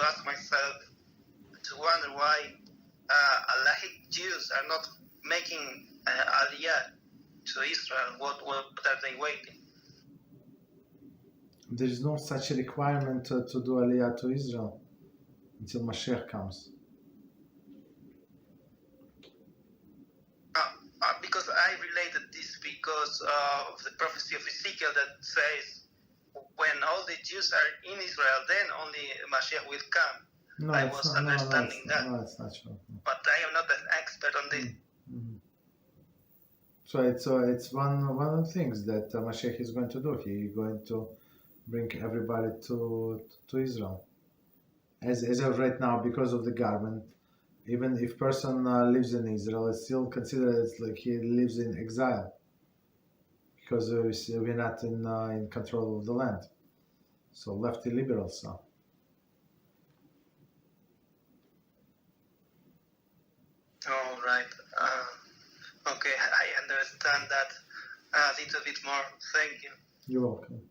ask myself, to wonder why Alahic Jews are not making Aliyah to Israel. What are they waiting? There is no such a requirement to do Aliyah to Israel until Mashiach comes. Because I related this because of the prophecy of Ezekiel that says when all the Jews are in Israel, then only Mashiach will come. No, I was understanding that. No, it's not true. But I am not an expert on this. Mm-hmm. So it's one of the things that Mashiach is going to do. He's going to bring everybody to Israel. As of right now, because of the garment, even if person lives in Israel, it's still considered as like he lives in exile, because we're not in control of the land. So lefty liberals. So. All right. Okay, I understand that a little bit more. Thank you. You're welcome.